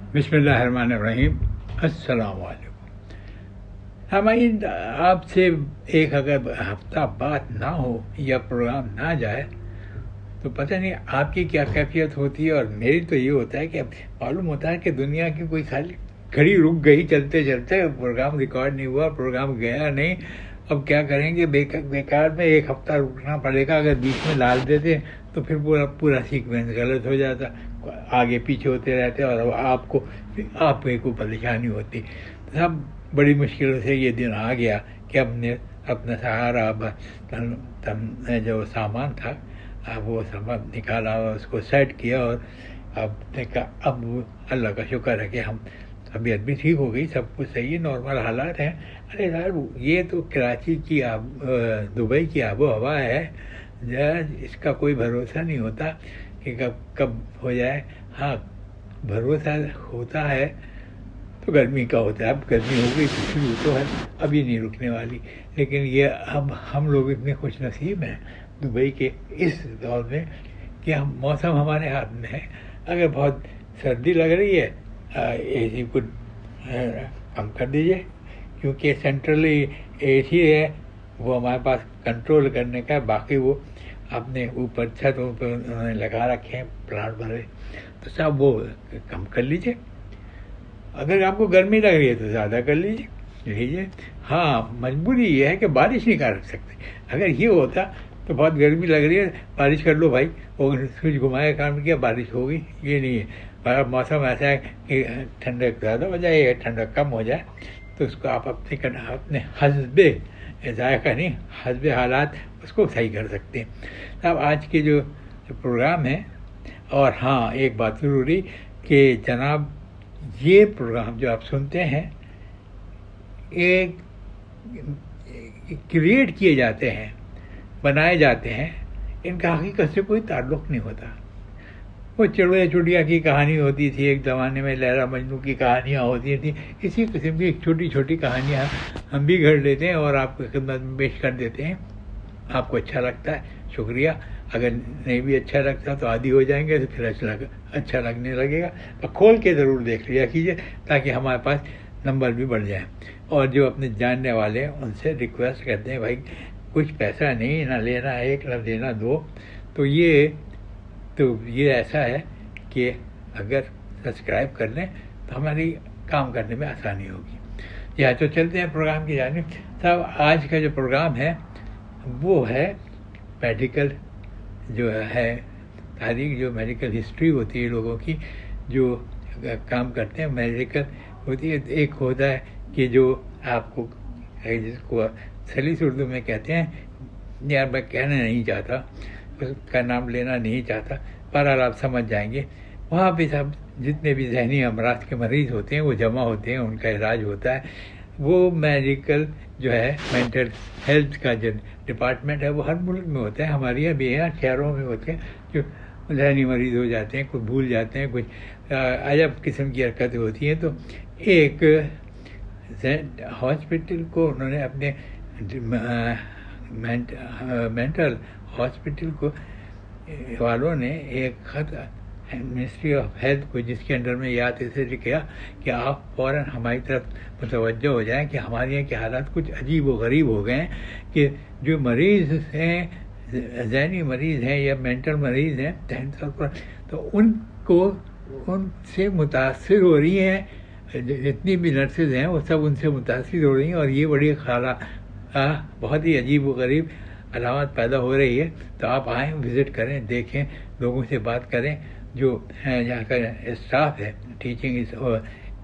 बिस्मिल्लाहिर्रहमानिर्रहीम। अस्सलाम वालेकुम। हमारी आपसे एक अगर हफ्ता बात ना हो या प्रोग्राम ना जाए तो पता नहीं आपकी क्या कैफियत होती है, और मेरी तो ये होता है कि मालूम होता है कि दुनिया की कोई खाली घड़ी रुक गई चलते चलते, प्रोग्राम रिकॉर्ड नहीं हुआ, प्रोग्राम गया नहीं। अब क्या करेंगे, बेकार में एक हफ्ता रुकना पड़ेगा। अगर बीच में डाल देते तो फिर पूरा पूरा सीक्वेंस गलत हो जाता, आगे पीछे होते रहते और आपको परेशानी होती। तो सब बड़ी मुश्किलों से ये दिन आ गया कि हमने अपना सहारा तम जो सामान था अब वो सामान निकाला और उसको सेट किया, और अब देखा अब अल्लाह का शुक्र है कि हम तबीयत भी ठीक हो गई, सब कुछ सही है, नॉर्मल हालात हैं। अरे यार, ये तो कराची की दुबई की आबो हवा है यार, इसका कोई भरोसा नहीं होता कि कब कब हो जाए। हाँ, भरोसा होता है तो गर्मी का होता है। अब गर्मी हो गई तो शुरू तो है, अभी नहीं रुकने वाली। लेकिन ये अब हम लोग इतने खुश नसीब हैं दुबई के इस दौर में कि हम मौसम हमारे हाथ में है। अगर बहुत सर्दी लग रही है, एसी को कम कर दीजिए, क्योंकि सेंट्रली एसी है वो हमारे पास कंट्रोल करने का। बाकी वो अपने ऊपर छतों पर उन्होंने लगा रखे हैं प्लांट भरे, तो सब वो कम कर लीजिए। अगर आपको गर्मी लग रही है तो ज़्यादा कर लीजिए। हाँ, मजबूरी ये है कि बारिश नहीं कर सकते। अगर ये होता तो बहुत गर्मी लग रही है, बारिश कर लो भाई, वो स्विच घुमाया काम किया, बारिश हो गई। ये नहीं है, पर मौसम ऐसा है कि ठंडक ज़्यादा हो जाए या ठंडक कम हो जाए तो उसको आप अपने हस्बे जायका नहीं, हस्बे हालात उसको सही कर सकते हैं। अब आज के जो प्रोग्राम है, और हाँ एक बात ज़रूरी कि जनाब ये प्रोग्राम जो आप सुनते हैं एक क्रिएट किए जाते हैं, बनाए जाते हैं, इनका हकीकत से कोई ताल्लुक़ नहीं होता। वो चिड़िया चुड़िया की कहानी होती थी एक ज़माने में, लैला मजनू की कहानियाँ होती थी, इसी किस्म की छोटी छोटी कहानियाँ हम भी गढ़ लेते हैं और आपको खिदमत में पेश कर देते हैं। आपको अच्छा लगता है, शुक्रिया। अगर नहीं भी अच्छा लगता तो आदी हो जाएंगे तो फिर अच्छा लगने लगेगा। तो खोल के ज़रूर देख लिया कीजिए ताकि हमारे पास नंबर भी बढ़ जाए। और जो अपने जानने वाले हैं उनसे रिक्वेस्ट करते हैं, भाई कुछ पैसा नहीं, ना लेना एक ना देना दो। तो ये ऐसा है कि अगर सब्सक्राइब कर लें तो हमारी काम करने में आसानी होगी। या तो चलते हैं प्रोग्राम की जानिब। साहब, आज का जो प्रोग्राम है वो है मेडिकल, जो है तारीख, जो मेडिकल हिस्ट्री होती है लोगों की जो काम करते हैं, मेडिकल होती है। एक होता है कि जो आपको जिसको सलीस उर्दू में कहते हैं, यार मैं कहना नहीं चाहता, उसका नाम लेना नहीं चाहता, पर आप समझ जाएंगे। वहाँ पे सब जितने भी जहनी अमराज के मरीज़ होते हैं वो जमा होते हैं, उनका इलाज होता है। वो मेडिकल जो है, मेंटल हेल्थ का जो डिपार्टमेंट है वो हर मुल्क में होता है। हमारे यहाँ भी यहाँ शहरों में होते हैं जो जहनी मरीज़ हो जाते हैं, कुछ भूल जाते हैं, कुछ अजब किस्म की हरकतें होती हैं। तो एक हॉस्पिटल को उन्होंने अपने मेंटल हॉस्पिटल को वालों ने एक ख़त मिनिस्ट्री ऑफ हेल्थ को, जिसके अंडर में याद ऐसे किया कि आप फ़ौरन हमारी तरफ मुतवज्जो हो जाएं कि हमारे यहाँ के हालात कुछ अजीब व गरीब हो गए हैं कि जो मरीज़ हैं, ज़हनी मरीज़ हैं या मेंटल मरीज़ हैं ज़हनी तौर पर, तो उनको उनसे मुतासिर हो रही हैं। जितनी भी नर्सेज हैं वो सब उनसे मुतासिर हो रही हैं, और ये बड़ी बहुत ही अजीब व गरीब अलामत पैदा हो रही है। तो आप आएँ, विज़िट करें, देखें, लोगों से बात करें। जो है यहाँ का स्टाफ है, टीचिंग और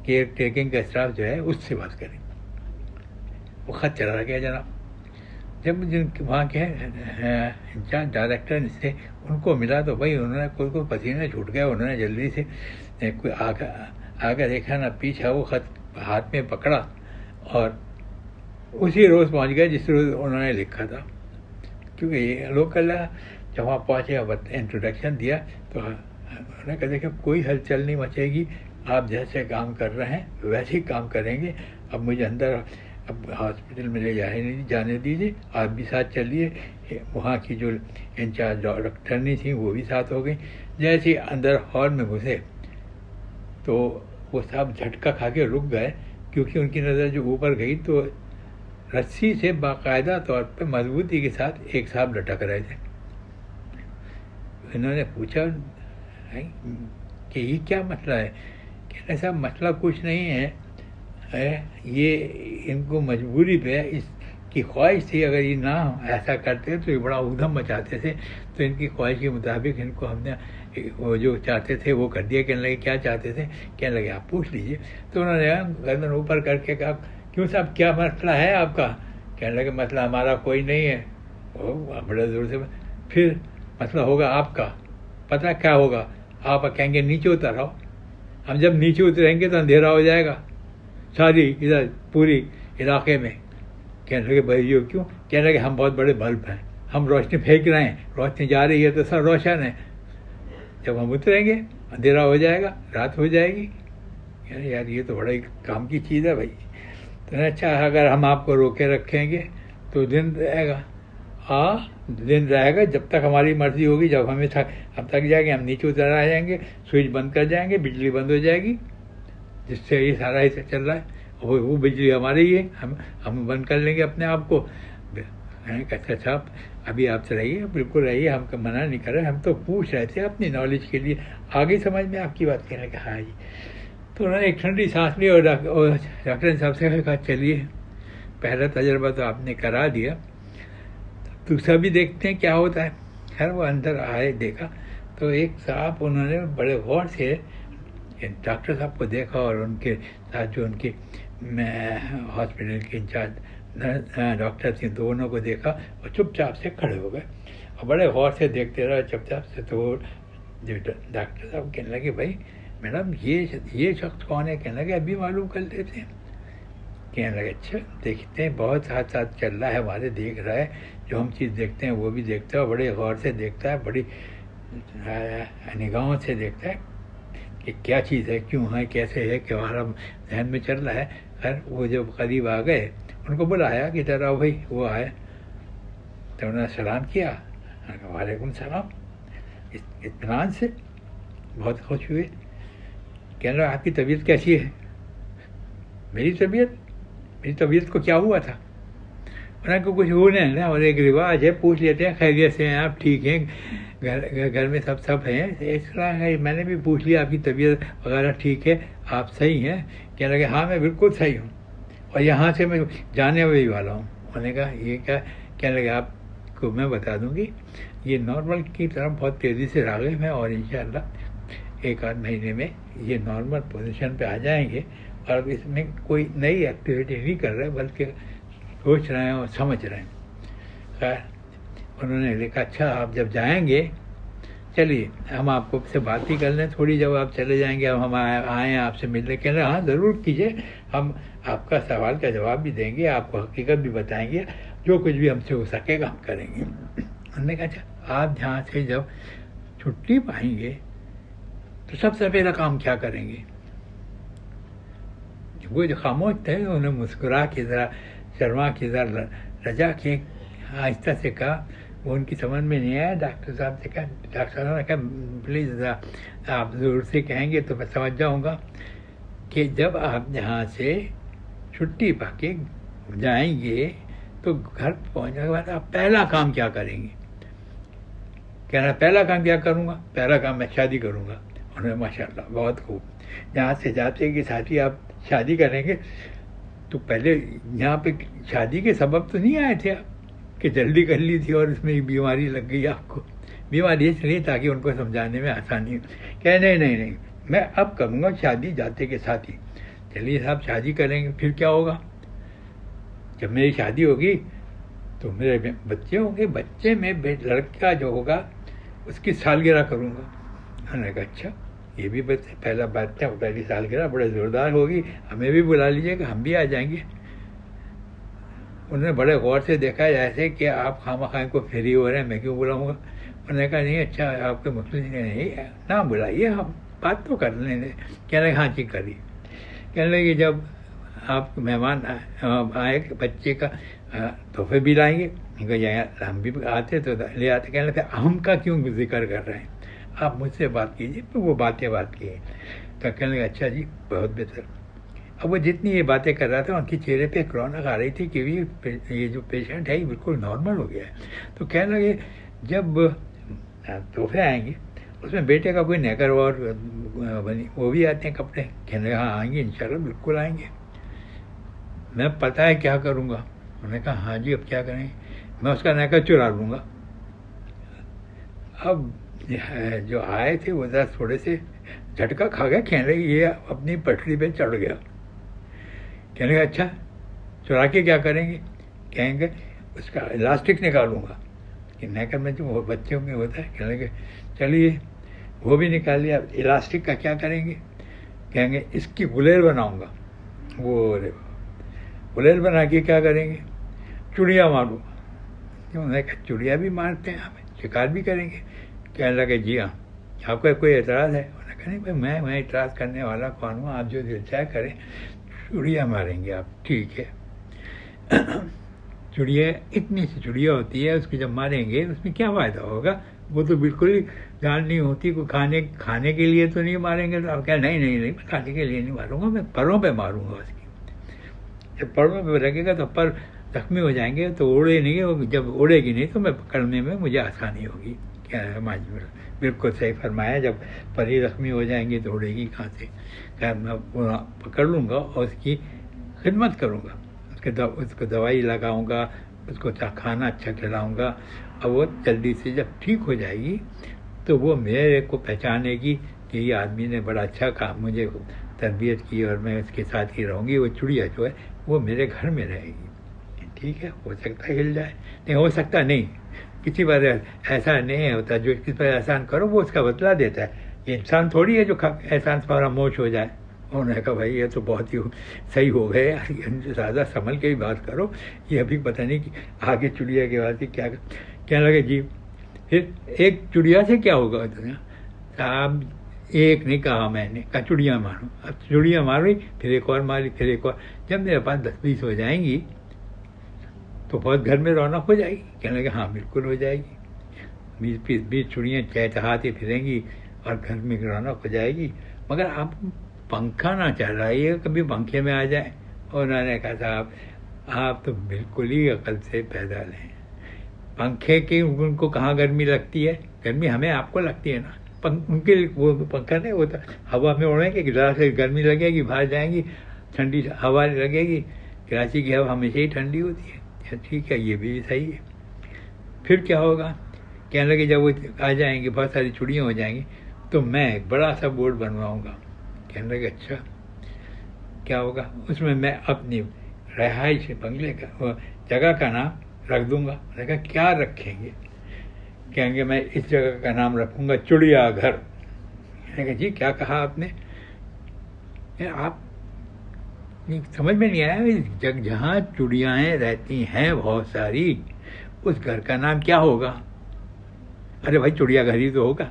केयर टेकिंग का स्टाफ जो है, उससे बात करें। वो ख़त चला गया जनाब। जब वहाँ के इंचार्ज डायरेक्टर से उनको मिला तो भाई उन्होंने कोई पसीने छूट गया, उन्होंने जल्दी से कोई आगे देखा ना पीछा, वो ख़त हाथ में पकड़ा और उसी रोज़ पहुँच गया जिस रोज़ उन्होंने लिखा था। क्योंकि ये लोकल जब वहाँ पहुँचे, इंट्रोडक्शन दिया तो उन्होंने कहा देखिए कोई हलचल नहीं मचेगी, आप जैसे काम कर रहे हैं वैसे ही काम करेंगे। अब मुझे अंदर अब हॉस्पिटल में ले जाने दीजिए, आप भी साथ चलिए। वहाँ की जो इंचार्ज डॉक्टरनी थी वो भी साथ हो गई। जैसे ही अंदर हॉल में घुसे तो वो साहब झटका खा के रुक गए, क्योंकि उनकी नज़र जो ऊपर गई तो रस्सी से बाकायदा तौर पे मजबूती के साथ एक साहब लटक रहे थे। इन्होंने पूछा कि ये क्या मसला है? कहने साहब मसला कुछ नहीं है, ये इनको मजबूरी पे इसकी ख्वाहिश थी, अगर ये ना ऐसा करते तो ये बड़ा उधम मचाते थे, तो इनकी ख्वाहिश के मुताबिक इनको हमने वो जो चाहते थे वो कर दिया। कहने लगे क्या चाहते थे? कहने लगे आप पूछ लीजिए। तो उन्होंने गर्दन ऊपर करके कहा क्यों साहब क्या मसला है आपका? कहने लगे मसला हमारा कोई नहीं है। बड़े जोर से फिर मसला होगा आपका, पता क्या होगा? आप कहेंगे नीचे उतर आओ, हम जब नीचे उतरेंगे तो अंधेरा हो जाएगा सारी इधर पूरी इलाके में। कहने लगे भाई यो क्यों? कहने लगे हम बहुत बड़े बल्ब हैं, हम रोशनी फेंक रहे हैं, रोशनी जा रही है तो सब रोशन है, जब हम उतरेंगे अंधेरा हो जाएगा, रात हो जाएगी। यार ये तो बड़ा ही काम की चीज़ है भाई। तो अच्छा अगर हम आपको रोके रखेंगे तो दिन रहेगा। दिन रहेगा जब तक हमारी मर्जी होगी, जब हम थक जाएंगे हम नीचे उतर आ जाएंगे, स्विच बंद कर जाएंगे, बिजली बंद हो जाएगी, जिससे ये सारा हिस्सा चल रहा है, और वो बिजली हमारी ही है, हम बंद कर लेंगे अपने आप को। कहते साहब अभी आप रहिए, बिल्कुल रहिए, हम मना नहीं कर रहे, हम तो पूछ रहे थे अपनी नॉलेज के लिए, आगे समझ में आपकी बात कहने लगे हाँ जी। तो उन्होंने एक ठंडी सांस ली और डॉक्टर साहब से कहा चलिए पहला तजर्बा तो आपने करा दिया, दूसरा भी देखते हैं क्या होता है। खैर वो अंदर आए, देखा तो एक साहब उन्होंने बड़े गौर से डॉक्टर साहब को देखा और उनके साथ जो उनके हॉस्पिटल के इंचार्ज डॉक्टर थे दोनों को देखा और चुपचाप से खड़े हो गए और बड़े गौर से देखते रहे चुपचाप से। तो जो डॉक्टर साहब कहने लगे भाई मैडम ये शख्स कौन है? कहने लगे अभी मालूम कर लेते हैं। कहने लगे अच्छा देखते हैं, बहुत साथ साथ चल रहा है हमारे, देख रहा है, जो हम चीज़ देखते हैं वो भी देखता है, बड़े गौर से देखता है, बड़ी निगाहों से देखता है कि क्या चीज़ है, क्यों है, कैसे है, कि हमारा जहन में चल रहा है। खैर वो जब करीब आ गए उनको बुलाया कि इधर आओ भाई, वो आए तो उन्होंने सलाम किया, वालेकुम सलाम, इत्मीनान से, बहुत खुश हुए। कहने लगा आपकी तबीयत कैसी है? मेरी तबीयत को क्या हुआ था? उनको कुछ होने है ना, और एक रिवाज है पूछ लेते हैं खैरियत से हैं आप, ठीक हैं, घर में सब हैं, इस तरह है। मैंने भी पूछ लिया आपकी तबीयत वगैरह ठीक है, आप सही हैं? कहने लगे हाँ मैं बिल्कुल सही हूँ और यहाँ से मैं जाने भी वाला हूँ। उन्होंने कहा ये क्या? कहने लगे आपको मैं बता दूँगी, ये नॉर्मल की तरफ बहुत तेज़ी से राग़िब है और इंशाअल्लाह एक आध महीने में ये नॉर्मल पोजीशन पे आ जाएंगे और अब इसमें कोई नई एक्टिविटी नहीं कर रहे बल्कि सोच रहे हैं और समझ रहे हैं। खैर उन्होंने लिखा अच्छा आप जब जाएंगे चलिए हम आपको से बात ही कर लें थोड़ी, जब आप चले जाएंगे अब हम आए हैं आपसे मिलने। कह रहे हाँ ज़रूर कीजिए, हम आपका सवाल का जवाब भी देंगे, आपको हकीकत भी बताएंगे, जो कुछ भी हमसे हो सकेगा हम करेंगे। उन्होंने कहा अच्छा आप जहाँ से जब छुट्टी पाएंगे तो सबसे पहला काम क्या करेंगे? वो जो खामोश थे उन्हें मुस्कुरा के ज़रा शर्मा के ज़रा रजा के आहिस्ता से कहा, वो उनकी समझ में नहीं आया। डॉक्टर साहब से कहा, डॉक्टर साहब ने कहा प्लीज़ आप ज़रूर से कहेंगे तो मैं समझ जाऊँगा कि जब आप यहाँ से छुट्टी पा के जाएंगे तो घर पहुँचने के बाद आप पहला काम क्या करेंगे? कहना पहला काम क्या करूँगा? पहला काम मैं शादी करूँगा। उन्होंने माशाल्लाह बहुत खूब। यहाँ से जाते कि साथी आप शादी करेंगे तो पहले यहाँ पे शादी के सबब तो नहीं आए थे आप कि जल्दी कर ली थी और इसमें बीमारी लग गई आपको? बीमारी इसलिए ताकि उनको समझाने में आसानी। कहे नहीं मैं अब करूँगा शादी जाते के साथ ही। चलिए साहब शादी करेंगे, फिर क्या होगा? जब मेरी शादी होगी तो मेरे बच्चे होंगे, बच्चे में लड़का जो होगा उसकी सालगिरह करूँगा। उन्होंने कहा अच्छा ये भी पहला बात है, पहली सालगिरह बड़े ज़ोरदार होगी, हमें भी बुला लीजिएगा, हम भी आ जाएंगे। उन्होंने बड़े गौर से देखा जैसे कि आप खामखां को फ्री हो रहे हैं, मैं क्यों बुलाऊँगा? उन्होंने कहा नहीं अच्छा आपके मुस्लिम नहीं ना बुलाइए, हम बात तो कर लेंगे। कहने लगे हाँ ठीक करिए। कहने लगे जब आप मेहमान आए बच्चे का तोहफे भी लाएंगे, हम भी आते तो ले आते। कहने लगे हम का क्यों जिक्र कर रहे हैं? आप मुझसे बात कीजिए। तो वो बात की। तो कहने लगा अच्छा जी, बहुत बेहतर। अब वो जितनी ये बातें कर रहा था उनके चेहरे पे एक रौनक आ रही थी कि ये जो पेशेंट है ये बिल्कुल नॉर्मल हो गया है। तो कहने लगे जब तोहफे आएंगे उसमें बेटे का कोई नेकर और बनी वो भी आते हैं कपड़े। कहने लगा हाँ आएंगे, इंशाल्लाह बिल्कुल आएंगे। मैं पता है क्या करूँगा। उन्होंने कहा हाँ जी, अब क्या करें। मैं उसका नेकर चुरा लूँगा। अब जो आए थे वो जरा थोड़े से झटका खा गया। कहने लगे ये अपनी पटरी पे चढ़ गया। कहने लगा अच्छा, चुरा के क्या करेंगे। कहेंगे उसका इलास्टिक निकालूंगा कि नेकर में जो बच्चों में होता है। कहने लगे चलिए वो भी निकाल लिया। इलास्टिक का क्या करेंगे। कहेंगे इसकी गुलेल बनाऊंगा। वो गुलेल बना के क्या करेंगे, चुड़िया मारूंगा। उन्होंने कहा चुड़िया भी मारते हैं, हमें शिकार भी करेंगे। कहने लगे जी हाँ, आपका कोई एतराज़ है। उन्होंने कहा नहीं भाई, मैं एतराज़ करने वाला कौन हूँ, आप जो दिल चाहे करें, चुड़िया मारेंगे आप। ठीक है। चुड़िया इतनी सी चुड़िया होती है, उसकी जब मारेंगे उसमें क्या फ़ायदा होगा। वो तो बिल्कुल ही जान नहीं होती। कोई खाने के लिए तो नहीं मारेंगे। तो आप क्या नहीं मैं खाने के लिए नहीं मारूंगा, मैं परों पे मारूंगा उसकी। जब परों पे लगेगा तो पर जख्मी हो जाएंगे तो उड़े नहीं। वो जब उड़ेगी नहीं तो मैं पकड़ने में मुझे आसानी होगी। क्या है माजी, बिल्कुल सही फरमाया। जब परी जख्मी हो जाएंगी तो उड़ेगी कहाँ से। क्या मैं पकड़ लूँगा और उसकी खिदमत करूँगा, उसको दवाई लगाऊँगा, उसको खाना अच्छा खिलाऊँगा। और वो जल्दी से जब ठीक हो जाएगी तो वो मेरे को पहचानेगी कि ये आदमी ने बड़ा अच्छा काम मुझे तरबियत की और मैं उसके साथ ही रहूँगी। वो चिड़िया जो है वो मेरे घर में रहेगी। ठीक है, हो सकता है हिल जाए, नहीं हो सकता नहीं। किसी पर ऐसा नहीं होता, जो किसी पर एहसान करो वो उसका बदला देता है। ये इंसान थोड़ी है जो एहसान पर खामोश हो जाए। उन्होंने कहा भाई ये तो बहुत ही सही हो गए यार, ज़्यादा संभल के ही बात करो। ये अभी पता नहीं कि आगे चिड़िया के बाद क्या कहने लगे जी। फिर एक चिड़िया से क्या होगा साहब, एक नहीं कहा मैंने, कहा चिड़िया मारो। अब चिड़िया मारी, फिर एक और मारी, फिर एक और। जब मेरे पास 10-20 हो जाएंगी तो बहुत घर में रौनक हो जाएगी। कहने लगे हाँ बिल्कुल हो जाएगी। 20 चिड़ियाँ चहचहाती फिरेंगी और घर में रौनक हो जाएगी। मगर आप पंखा ना चलाइए, कभी पंखे में आ जाए। और उन्होंने कहा साहब आप तो बिल्कुल ही अकल से पैदल हैं। पंखे की उनको कहाँ गर्मी लगती है, गर्मी हमें आपको लगती है ना। उनके वो पंखा नहीं होता, हवा में उड़ेंगे, ज़रा से गर्मी लगेगी, बाहर जाएंगी, ठंडी हवा लगेगी। कराची की हवा हमेशा ही ठंडी होती है। ठीक है, ये भी सही है। फिर क्या होगा, कहने लगे जब वो आ जाएंगे, बहुत सारी चुड़ियाँ हो जाएंगी, तो मैं एक बड़ा सा बोर्ड बनवाऊँगा। कहने लगे अच्छा क्या होगा, उसमें मैं अपनी रहाइश बंगले का जगह का नाम रख दूंगा। मैंने कहा क्या रखेंगे। कहेंगे मैं इस जगह का नाम रखूंगा चिड़ियाघर। मैंने कहा जी क्या कहा आपने। आप समझ में नहीं आया, जहाँ चिड़ियाएँ रहती हैं बहुत सारी, उस घर का नाम क्या होगा। अरे भाई चिड़ियाघर ही तो होगा।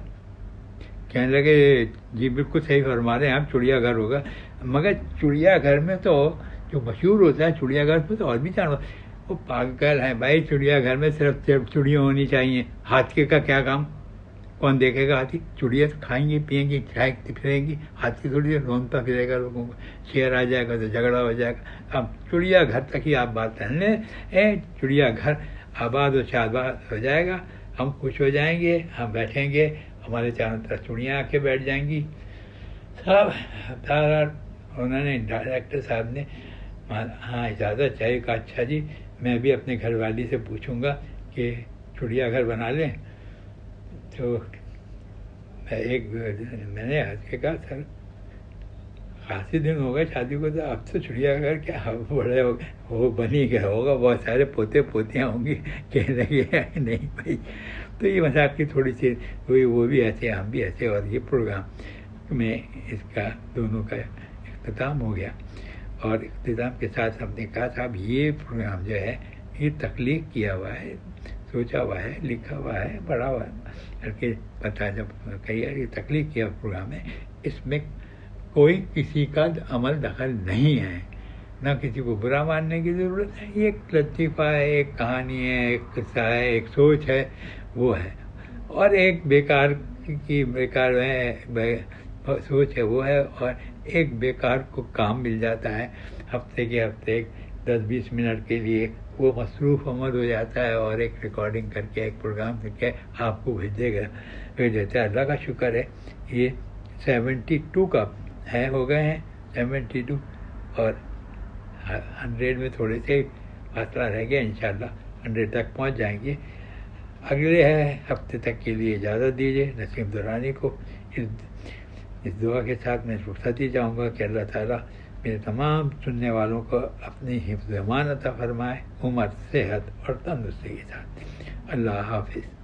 कहने लगे जी बिल्कुल सही फरमा रहे हैं आप, चिड़ियाघर होगा। मगर चिड़ियाघर में तो जो मशहूर होता है, चिड़ियाघर में तो और भी जानवर। वो पागल है भाई, चिड़ियाघर में सिर्फ चिड़िया होनी चाहिए। हाथी का क्या काम, कौन देखेगा हाथी। चिड़िया तो खाएंगी पिएंगी खाएंगी फिरेंगी, हाथी थोड़ी देर रोनता फिरेगा लोगों को। शेर आ जाएगा तो झगड़ा हो जाएगा। अब चिड़ियाघर तक ही आप बात कर लें, चिड़ियाघर आबाद और शाबाद हो जाएगा, हम खुश हो जाएंगे, हम बैठेंगे, हमारे चारों तरफ चिड़ियाँ आके बैठ जाएंगी। सब सारा उन्होंने डायरेक्टर साहब ने हाँ इजाज़त चाहिए। कहा अच्छा जी मैं भी अपने घरवाली से पूछूंगा कि चिड़ियाघर बना लें। तो मैंने हंस के कहा सर खासी दिन हो गए शादी को, तो अब तो चिड़ियाघर क्या बड़े हो बनी गया होगा, बहुत सारे पोते पोतियाँ होंगी। कहने लगे नहीं भाई। तो ये मजाक की थोड़ी सी हुई, वो भी ऐसे हम भी ऐसे, और ये प्रोग्राम में इसका दोनों का इख्तिताम हो गया। और इख्तिताम के साथ हमने कहा साहब ये प्रोग्राम जो है ये तख्लीक किया हुआ है, सोचा हुआ है, लिखा हुआ है, पढ़ा हुआ है करके पता जब कही यार ये तख्लीक किया प्रोग्राम है, इसमें कोई किसी का अमल दखल नहीं है, ना किसी को बुरा मानने की ज़रूरत है। ये एक लतीफ़ा है, एक कहानी है, एक किस्सा है, एक सोच है, वो है। और एक बेकार की बेकार सोच है वो है, और एक बेकार को काम मिल जाता है हफ्ते के हफ्ते 10-20 मिनट के लिए, वो मसरूफ़ अमल हो जाता है और एक रिकॉर्डिंग करके एक प्रोग्राम करके आपको भेज देता है। अल्लाह का शुक्र है ये 72 का है, हो गए हैं 72, और 100 में थोड़े से फासला रह गया, इंशाल्लाह 100 तक पहुंच जाएंगे। अगले हफ्ते तक के लिए इजाज़त दीजिए नसीम दुरानी को। इस दुआ के साथ मैं रुखसती चाहूँगा कि अल्लाह ताला मेरे तमाम सुनने वालों को अपनी हिफ्ज़ अमान अता फरमाए, उम्र, सेहत और तंदुरुस्ती के साथ। अल्लाह हाफिज़।